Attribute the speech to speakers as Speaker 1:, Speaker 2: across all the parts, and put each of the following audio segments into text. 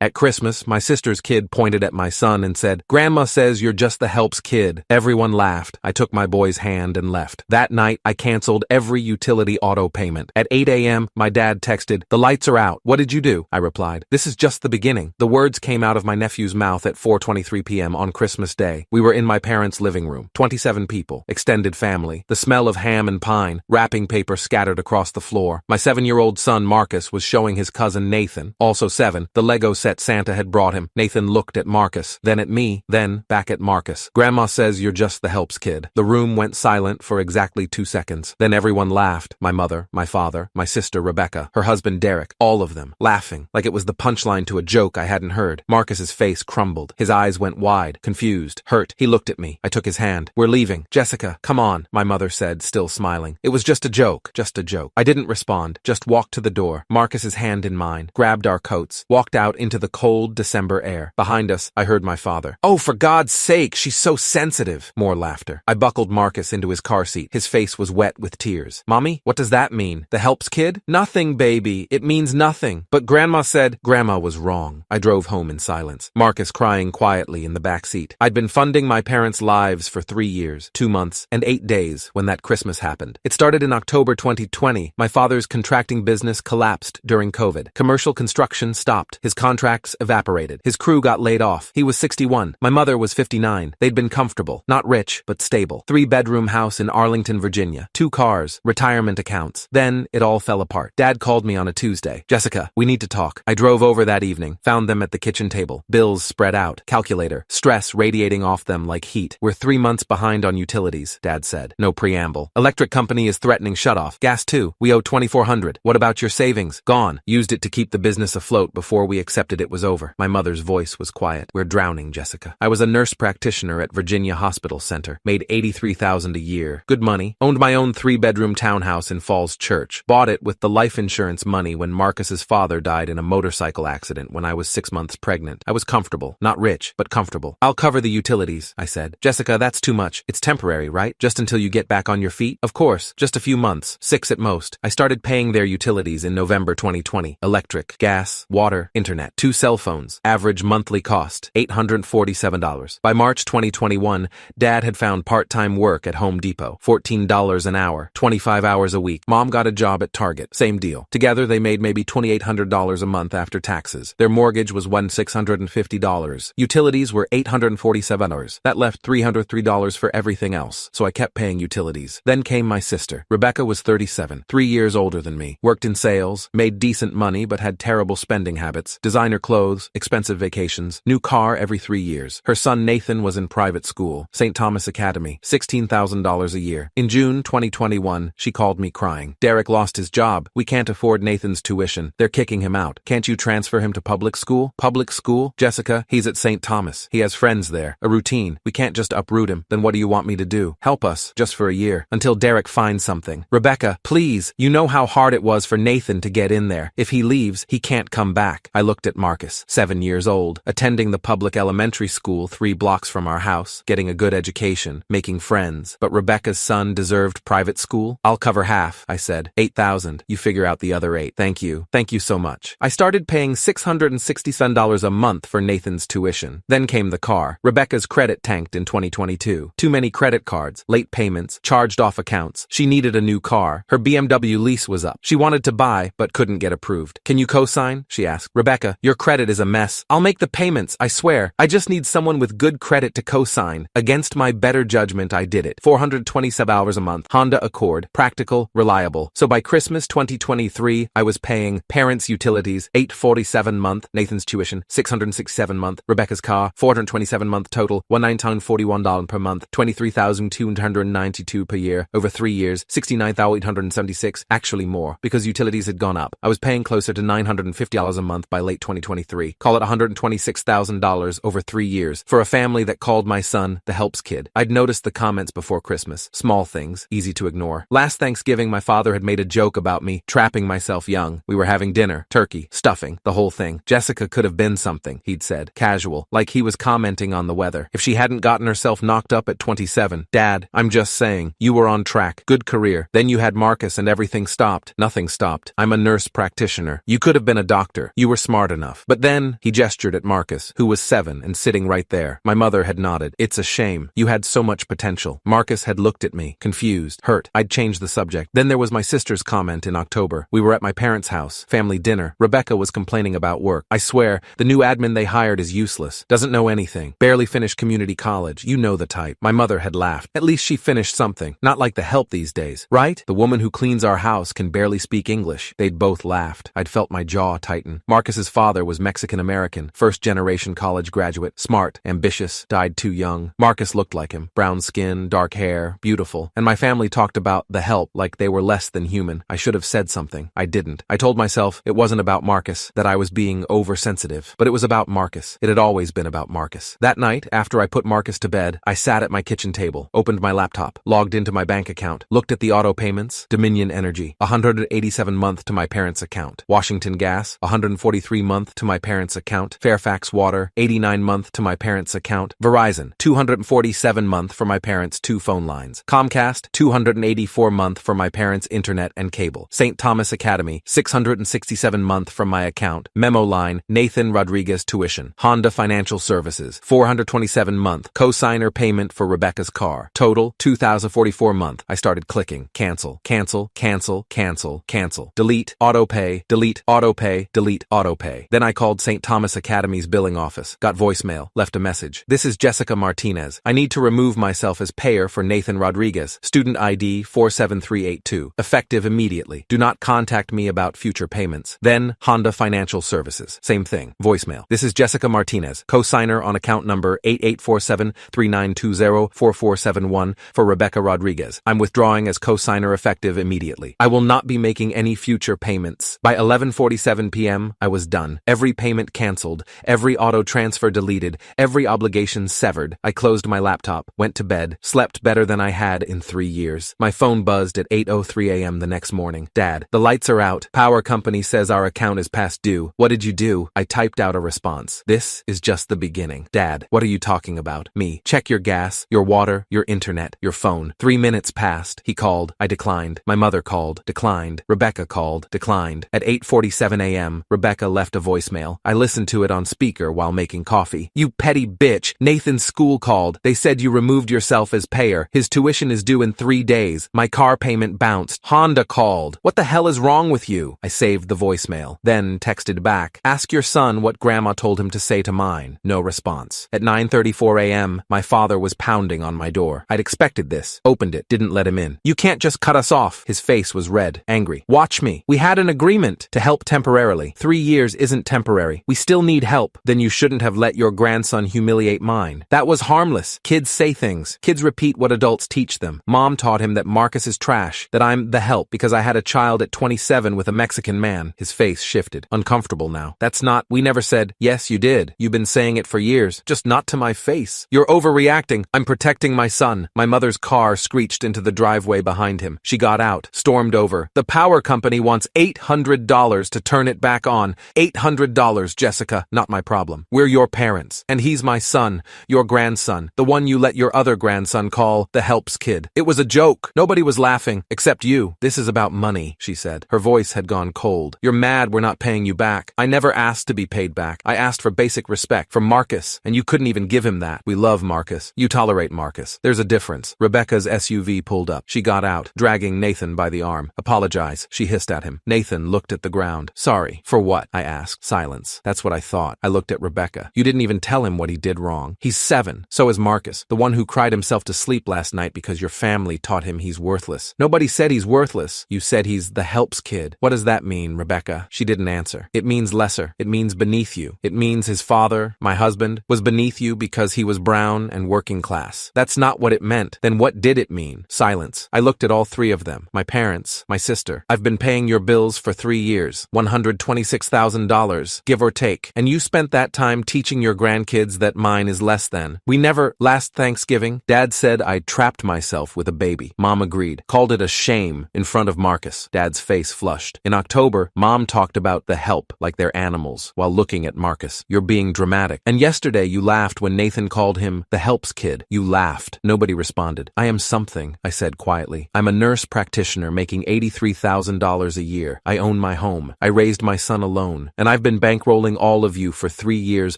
Speaker 1: At Christmas, my sister's kid pointed at my son and said, "Grandma says you're just the helps kid." Everyone laughed. I took my boy's hand and left. That night, I canceled every utility auto payment. At 8 a.m., my dad texted, "The lights are out. What did you do?" I replied, "This is just the beginning." The words came out of my nephew's mouth at 4:23 p.m. on Christmas Day. We were in my parents' living room. 27 people, extended family, the smell of ham and pine, wrapping paper scattered across the floor. My 7-year-old son, Marcus, was showing his cousin Nathan, also 7, the Lego set Santa had brought him. Nathan looked at Marcus, then at me, then back at Marcus. "Grandma says you're just the helps kid." The room went silent for exactly 2 seconds. Then everyone laughed. My mother, my father, my sister Rebecca, her husband Derek, all of them, laughing, like it was the punchline to a joke I hadn't heard. Marcus's face crumbled. His eyes went wide, confused, hurt. He looked at me. I took his hand. "We're leaving. Jessica, come on," my mother said, still smiling. "It was just a joke, just a joke." I didn't respond, just walked to the door, Marcus's hand in mine, grabbed our coats, walked out into the cold December air. Behind us, I heard my father. "Oh, for God's sake, she's so sensitive." More laughter. I buckled Marcus into his car seat. His face was wet with tears. "Mommy, what does that mean? The helps kid?" "Nothing, baby. It means nothing." "But Grandma said—" Grandma was wrong. I drove home in silence, Marcus crying quietly in the back seat. I'd been funding my parents' lives for 3 years, 2 months, and 8 days when that Christmas happened. It started in October 2020. My father's contracting business collapsed during COVID. Commercial construction stopped. His contracts evaporated. His crew got laid off. He was 61. My mother was 59. They'd been comfortable. Not rich, but stable. 3-bedroom house in Arlington, Virginia. 2 cars. Retirement accounts. Then it all fell apart. Dad called me on a Tuesday. "Jessica, we need to talk." I drove over that evening. Found them at the kitchen table. Bills spread out. Calculator. Stress radiating off them like heat. "We're 3 months behind on utilities," Dad said. No preamble. "Electric company is threatening shutoff. Gas too. We owe $2,400. What about your savings?" "Gone. Used it to keep the business afloat before we accepted it was over." My mother's voice was quiet. "We're drowning, Jessica." I was a nurse practitioner at Virginia Hospital Center. Made $83,000 a year. Good money. Owned my own 3-bedroom townhouse in Falls Church. Bought it with the life insurance money when Marcus's father died in a motorcycle accident when I was 6 months pregnant. I was comfortable. Not rich, but comfortable. "I'll cover the utilities," I said. "Jessica, that's too much. It's temporary, right? Just until you get back on your feet?" "Of course. Just a few months. 6 at most." I started paying their utilities in November 2020. Electric, gas, water, internet. 2 cell phones. Average monthly cost, $847. By March 2021, Dad had found part-time work at Home Depot. $14 an hour, 25 hours a week. Mom got a job at Target. Same deal. Together, they made maybe $2,800 a month after taxes. Their mortgage was $1,650. Utilities were $847. That left $303 for everything else, so I kept paying utilities. Then came my sister. Rebecca was 37, 3 years older than me. Worked in sales, made decent money but had terrible spending habits. Designer clothes, expensive vacations, new car every 3 years. Her son Nathan was in private school, St. Thomas Academy, $16,000 a year. In June 2021, she called me crying. "Derek lost his job. We can't afford Nathan's tuition. They're kicking him out. Can't you transfer him to public school?" "Public school? Jessica, he's at St. Thomas. He has friends there. A routine. We can't just uproot him. Then what do you want me to do? Help us, just for a year, until Derek finds something." "Rebecca, please. You know how hard it was for Nathan to get in there. If he leaves, he can't come back." I looked at Marcus, 7 years old, attending the public elementary school 3 blocks from our house, getting a good education, making friends. But Rebecca's son deserved private school? "I'll cover half," I said. $8,000. You figure out the other 8. "Thank you. Thank you so much." I started paying $667 a month for Nathan's tuition. Then came the car. Rebecca's credit tanked in 2022. Too many credit cards, late payments, charged off accounts. She needed a new car. Her BMW lease was up. She wanted to buy, but couldn't get approved. "Can you co-sign?" she asked. "Rebecca, your credit is a mess. I'll make the payments, I swear. I just need someone with good credit to co-sign." Against my better judgment, I did it. $427 a month. Honda Accord. Practical, reliable. So by Christmas 2023, I was paying parents' utilities, $847 month, Nathan's tuition, $667 month, Rebecca's car, $427 month total, $1,941 per month, $23,292 per year, over 3 years, $69,876, actually more, because utilities had gone up. I was paying closer to $950 a month by late 2023. Call it $126,000 over 3 years, for a family that called my son the helps kid. I'd noticed the comments before Christmas. Small things, easy to ignore. Last Thanksgiving, my father had made a joke about me trapping myself young. We were having dinner, turkey, stuffing, the whole thing. "Jessica could have been something," he'd said, casual, like he was commenting on the weather. "If she hadn't gotten herself knocked up at 27. Dad, I'm just saying, you were on track. Good career. Then you had Marcus and everything stopped." "Nothing stopped. I'm a nurse practitioner. You could have been a doctor. You were smart enough." enough. But then, he gestured at Marcus, who was 7 and sitting right there. My mother had nodded. It's a shame. You had so much potential. Marcus had looked at me, confused, hurt. I'd changed the subject. Then there was my sister's comment in October. We were at my parents' house, family dinner. Rebecca was complaining about work. I swear, the new admin they hired is useless. Doesn't know anything. Barely finished community college. You know the type. My mother had laughed. At least she finished something. Not like the help these days. Right? The woman who cleans our house can barely speak English. They'd both laughed. I'd felt my jaw tighten. Marcus's father was Mexican-American, first-generation college graduate, smart, ambitious, died too young. Marcus looked like him. Brown skin, dark hair, beautiful. And my family talked about the help like they were less than human. I should have said something. I didn't. I told myself it wasn't about Marcus, that I was being oversensitive. But it was about Marcus. It had always been about Marcus. That night, after I put Marcus to bed, I sat at my kitchen table, opened my laptop, logged into my bank account, looked at the auto payments, Dominion Energy, $187 month to my parents' account, Washington Gas, $143 month to my parents' account, Fairfax Water, $89 month to my parents' account, Verizon, $247 month for my parents' 2 phone lines, Comcast, $284 month for my parents' internet and cable, St. Thomas Academy, $667 month from my account, Memo Line, Nathan Rodriguez tuition, Honda Financial Services, $427 month, cosigner payment for Rebecca's car, total $2,044 month. I started clicking, cancel, cancel, cancel, cancel, cancel, delete, auto pay, delete, auto pay, delete, auto pay. Then I called St. Thomas Academy's billing office, got voicemail, left a message. This is Jessica Martinez. I need to remove myself as payer for Nathan Rodriguez, student ID 47382, effective immediately. Do not contact me about future payments. Then Honda Financial Services, same thing, voicemail. This is Jessica Martinez, cosigner on account number 884739204471 for Rebecca Rodriguez. I'm withdrawing as cosigner effective immediately. I will not be making any future payments. By 11:47 p.m., I was done. Every payment canceled, every auto transfer deleted, every obligation severed. I closed my laptop, went to bed, slept better than I had in 3 years. My phone buzzed at 8:03 a.m. the next morning. Dad, the lights are out. Power company says our account is past due. What did you do? I typed out a response. This is just the beginning. Dad, what are you talking about? Me. Check your gas, your water, your internet, your phone. 3 minutes passed. He called. I declined. My mother called. Declined. Rebecca called. Declined. At 8:47 a.m., Rebecca left a voicemail. I listened to it on speaker while making coffee. You petty bitch. Nathan's school called. They said you removed yourself as payer. His tuition is due in 3 days. My car payment bounced. Honda called. What the hell is wrong with you? I saved the voicemail. Then texted back. Ask your son what grandma told him to say to mine. No response. At 9:34 a.m., my father was pounding on my door. I'd expected this. Opened it. Didn't let him in. You can't just cut us off. His face was red, angry. Watch me. We had an agreement to help temporarily. 3 years isn't temporary. We still need help. Then you shouldn't have let your grandson humiliate mine. That was harmless. Kids say things. Kids repeat what adults teach them. Mom taught him that Marcus is trash, that I'm the help because I had a child at 27 with a Mexican man. His face shifted. Uncomfortable now. That's not, we never said, yes, you did. You've been saying it for years, just not to my face. You're overreacting. I'm protecting my son. My mother's car screeched into the driveway behind him. She got out, stormed over. The power company wants $800 to turn it back on. $800, Jessica. Not my problem. We're your parents. And he's my son, your grandson, the one you let your other grandson call the helps kid. It was a joke. Nobody was laughing, except you. This is about money, she said. Her voice had gone cold. You're mad we're not paying you back. I never asked to be paid back. I asked for basic respect from Marcus, and you couldn't even give him that. We love Marcus. You tolerate Marcus. There's a difference. Rebecca's SUV pulled up. She got out, dragging Nathan by the arm. Apologize, she hissed at him. Nathan looked at the ground. Sorry. For what? I asked. Silence. That's what I thought. I looked at Rebecca. You didn't even tell him what he did wrong. He's 7. So is Marcus, the one who cried himself to sleep last night because your family taught him he's worthless. Nobody said he's worthless. You said he's the helps kid. What does that mean, Rebecca? She didn't answer. It means lesser. It means beneath you. It means his father, my husband, was beneath you because he was brown and working class. That's not what it meant. Then what did it mean? Silence. I looked at all 3 of them. My parents, my sister. I've been paying your bills for 3 years. $126,000, give or take. And you spent that time teaching your grandkids that mine is less than. We never, last Thanksgiving, Dad said I trapped myself with a baby. Mom agreed. Called it a shame in front of Marcus. Dad's face flushed. In October, Mom talked about the help like they're animals while looking at Marcus. You're being dramatic. And yesterday you laughed when Nathan called him the helps kid. You laughed. Nobody responded. I am something, I said quietly. I'm a nurse practitioner making $83,000 a year. I own my home. I raised my son alone. And I've I've been bankrolling all of you for 3 years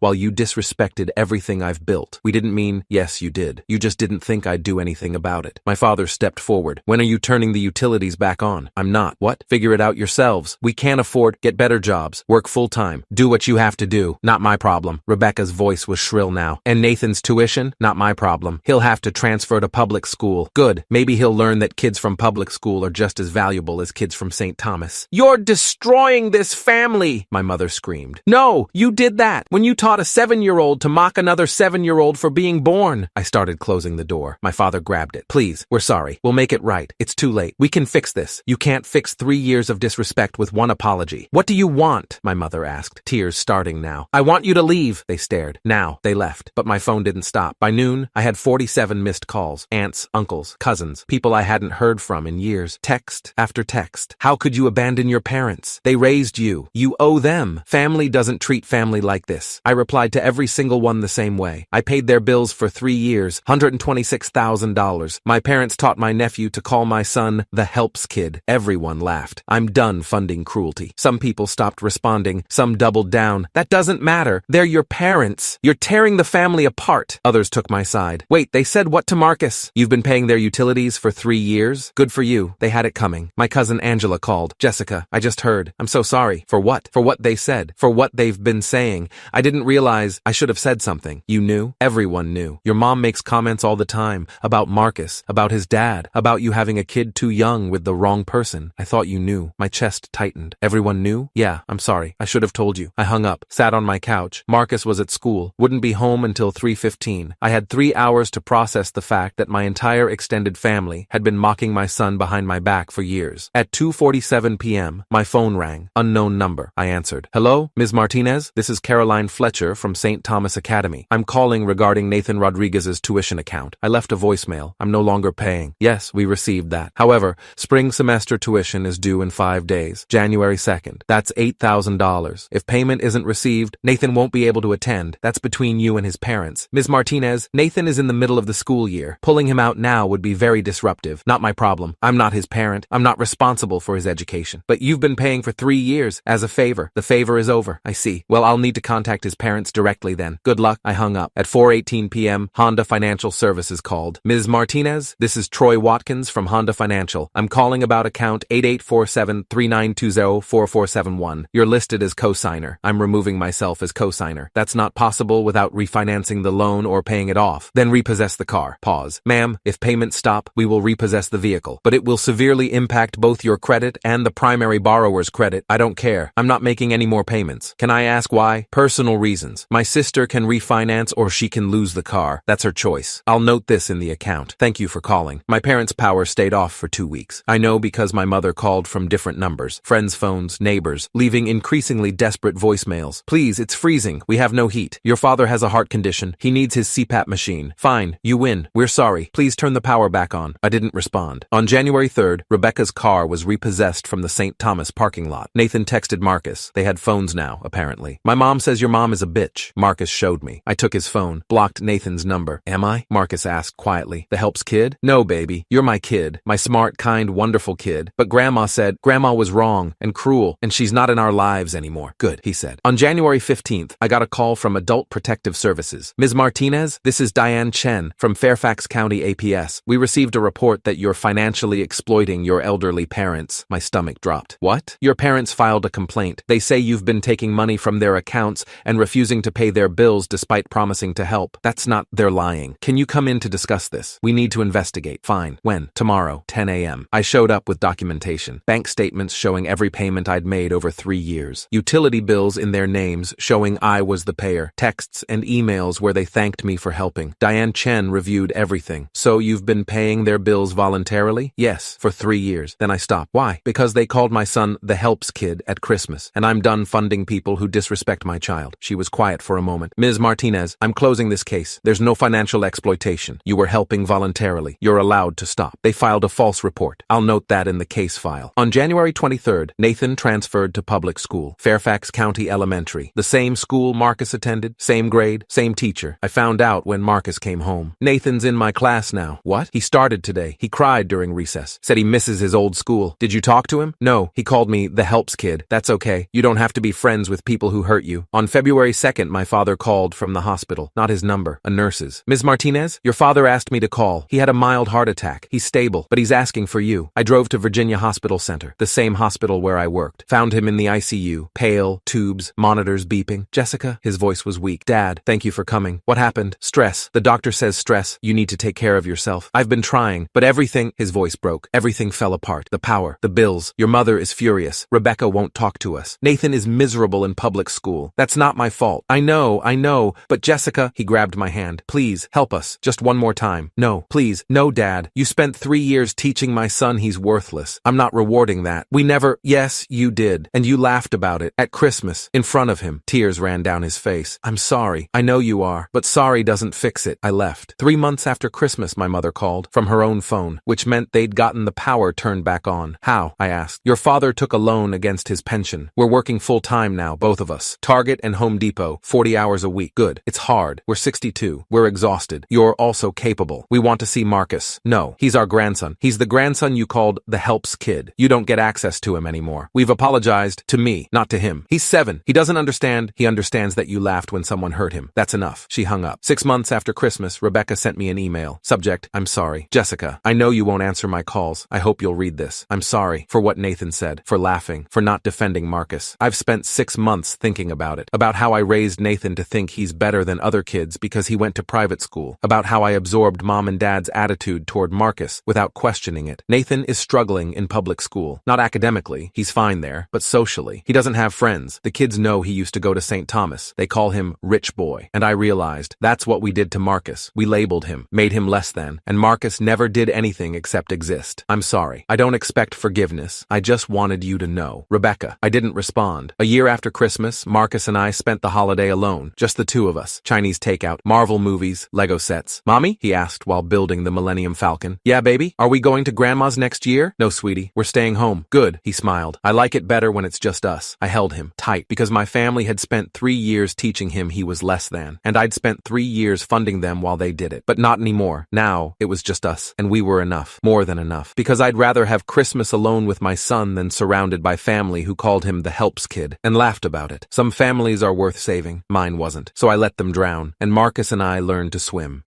Speaker 1: while you disrespected everything I've built. We didn't mean, yes, you did. You just didn't think I'd do anything about it. My father stepped forward. When are you turning the utilities back on? I'm not. What? Figure it out yourselves. We can't afford, get better jobs, work full-time, do what you have to do. Not my problem. Rebecca's voice was shrill now. And Nathan's tuition? Not my problem. He'll have to transfer to public school. Good. Maybe he'll learn that kids from public school are just as valuable as kids from St. Thomas. You're destroying this family, my mother screamed. No, you did that when you taught a 7-year-old to mock another 7-year-old for being born. I started closing the door. My father grabbed it. Please, we're sorry. We'll make it right. It's too late. We can fix this. You can't fix 3 years of disrespect with one apology. What do you want? My mother asked, tears starting now. I want you to leave. They stared. Now, they left. But my phone didn't stop. By noon, I had 47 missed calls. Aunts, uncles, cousins, people I hadn't heard from in years. Text after text. How could you abandon your parents? They raised you. You owe them. Family doesn't treat family like this. I replied to every single one the same way. I paid their bills for 3 years, $126,000. My parents taught my nephew to call my son the helps kid. Everyone laughed. I'm done funding cruelty. Some people stopped responding. Some doubled down. That doesn't matter. They're your parents. You're tearing the family apart. Others took my side. Wait, they said what to Marcus? You've been paying their utilities for 3 years? Good for you. They had it coming. My cousin Angela called. Jessica, I just heard. I'm so sorry. For what? For what they said. For what they've been saying. I didn't realize I should have said something. You knew? Everyone knew. Your mom makes comments all the time about Marcus, about his dad, about you having a kid too young with the wrong person. I thought you knew. My chest tightened. Everyone knew? Yeah, I'm sorry. I should have told you. I hung up, sat on my couch. Marcus was at school, wouldn't be home until 3:15. I had 3 hours to process the fact that my entire extended family had been mocking my son behind my back for years. At 2:47 p.m., my phone rang. Unknown number. I answered. Hello, Ms. Martinez? This is Caroline Fletcher from St. Thomas Academy. I'm calling regarding Nathan Rodriguez's tuition account. I left a voicemail. I'm no longer paying. Yes, we received that. However, spring semester tuition is due in 5 days, January 2nd. That's $8,000. If payment isn't received, Nathan won't be able to attend. That's between you and his parents. Ms. Martinez, Nathan is in the middle of the school year. Pulling him out now would be very disruptive. Not my problem. I'm not his parent. I'm not responsible for his education. But you've been paying for 3 years as a favor. The favor is over. I see. Well, I'll need to contact his parents directly then. Good luck. I hung up. At 4:18 p.m., Honda Financial Services called. Ms. Martinez, this is Troy Watkins from Honda Financial. I'm calling about account 8847-3920-4471. You're listed as cosigner. I'm removing myself as cosigner. That's not possible without refinancing the loan or paying it off. Then repossess the car. Pause. Ma'am, if payments stop, we will repossess the vehicle. But it will severely impact both your credit and the primary borrower's credit. I don't care. I'm not making any more payments. Can I ask why? Personal reasons. My sister can refinance or she can lose the car. That's her choice. I'll note this in the account. Thank you for calling. My parents' power stayed off for 2 weeks. I know because my mother called from different numbers, friends' phones, neighbors, leaving increasingly desperate voicemails. Please, it's freezing. We have no heat. Your father has a heart condition. He needs his CPAP machine. Fine, you win. We're sorry. Please turn the power back on. I didn't respond. On January 3rd, Rebecca's car was repossessed from the St. Thomas parking lot. Nathan texted Marcus. They had phones now, apparently. My mom says your mom is a bitch. Marcus showed me. I took his phone, blocked Nathan's number. Am I? Marcus asked quietly. The helps kid? No, baby. You're my kid. My smart, kind, wonderful kid. But Grandma said Grandma was wrong and cruel, and she's not in our lives anymore. Good, he said. On January 15th, I got a call from Adult Protective Services. Ms. Martinez, this is Diane Chen from Fairfax County APS. We received a report that you're financially exploiting your elderly parents. My stomach dropped. What? Your parents filed a complaint. They say you've been taking money from their accounts and refusing to pay their bills despite promising to help. That's not, they're lying. Can you come in to discuss this? We need to investigate. Fine. When? Tomorrow, 10 a.m. I showed up with documentation. Bank statements showing every payment I'd made over 3 years. Utility bills in their names showing I was the payer. Texts and emails where they thanked me for helping. Diane Chen reviewed everything. So you've been paying their bills voluntarily? Yes, for 3 years. Then I stopped. Why? Because they called my son the helps kid at Christmas, and I'm done funding people who disrespect my child. She was quiet for a moment. Ms. Martinez, I'm closing this case. There's no financial exploitation. You were helping voluntarily. You're allowed to stop. They filed a false report. I'll note that in the case file. On January 23rd, Nathan transferred to public school, Fairfax County Elementary. The same school Marcus attended, same grade, same teacher. I found out when Marcus came home. Nathan's in my class now. What? He started today. He cried during recess. Said he misses his old school. Did you talk to him? No. He called me the helps kid. That's okay. You don't don't have to be friends with people who hurt you. On February 2nd, my father called from the hospital. Not his number, a nurse's. Ms. Martinez, your father asked me to call. He had a mild heart attack. He's stable, but he's asking for you. I drove to Virginia Hospital Center, the same hospital where I worked. Found him in the ICU, pale, tubes, monitors beeping. Jessica, his voice was weak. Dad, thank you for coming. What happened? Stress. The doctor says stress. You need to take care of yourself. I've been trying, but everything, his voice broke. Everything fell apart. The power, the bills. Your mother is furious. Rebecca won't talk to us. Nathan is miserable in public school. That's not my fault. I know, but Jessica, he grabbed my hand. Please, help us. Just one more time. No, please. No, Dad. You spent 3 years teaching my son he's worthless. I'm not rewarding that. We never— Yes, you did. And you laughed about it. At Christmas. In front of him. Tears ran down his face. I'm sorry. I know you are. But sorry doesn't fix it. I left. 3 months after Christmas, my mother called. From her own phone. Which meant they'd gotten the power turned back on. How? I asked. Your father took a loan against his pension. We're working full-time now, both of us. Target and Home Depot. 40 hours a week. Good. It's hard. We're 62. We're exhausted. You're also capable. We want to see Marcus. No. He's our grandson. He's the grandson you called the helps kid. You don't get access to him anymore. We've apologized to me, not to him. He's 7. He doesn't understand. He understands that you laughed when someone hurt him. That's enough. She hung up. 6 months after Christmas, Rebecca sent me an email. Subject, I'm sorry. Jessica, I know you won't answer my calls. I hope you'll read this. I'm sorry for what Nathan said, for laughing, for not defending Marcus. I've spent 6 months thinking about it, about how I raised Nathan to think he's better than other kids because he went to private school, about how I absorbed Mom and Dad's attitude toward Marcus without questioning it. Nathan is struggling in public school. Not academically, he's fine there, but socially. He doesn't have friends. The kids know he used to go to St. Thomas. They call him Rich Boy. And I realized that's what we did to Marcus. We labeled him, made him less than, and Marcus never did anything except exist. I'm sorry. I don't expect forgiveness. I just wanted you to know. Rebecca, I didn't respond. A year after Christmas, Marcus and I spent the holiday alone, just the two of us. Chinese takeout, Marvel movies, Lego sets. Mommy? He asked while building the Millennium Falcon. Yeah, baby? Are we going to Grandma's next year? No, sweetie. We're staying home. Good, he smiled. I like it better when it's just us. I held him tight because my family had spent 3 years teaching him he was less than, and I'd spent 3 years funding them while they did it. But not anymore. Now, it was just us, and we were enough. More than enough. Because I'd rather have Christmas alone with my son than surrounded by family who called him the helps kid and laughed about it. Some families are worth saving. Mine wasn't. So I let them drown, and Marcus and I learned to swim.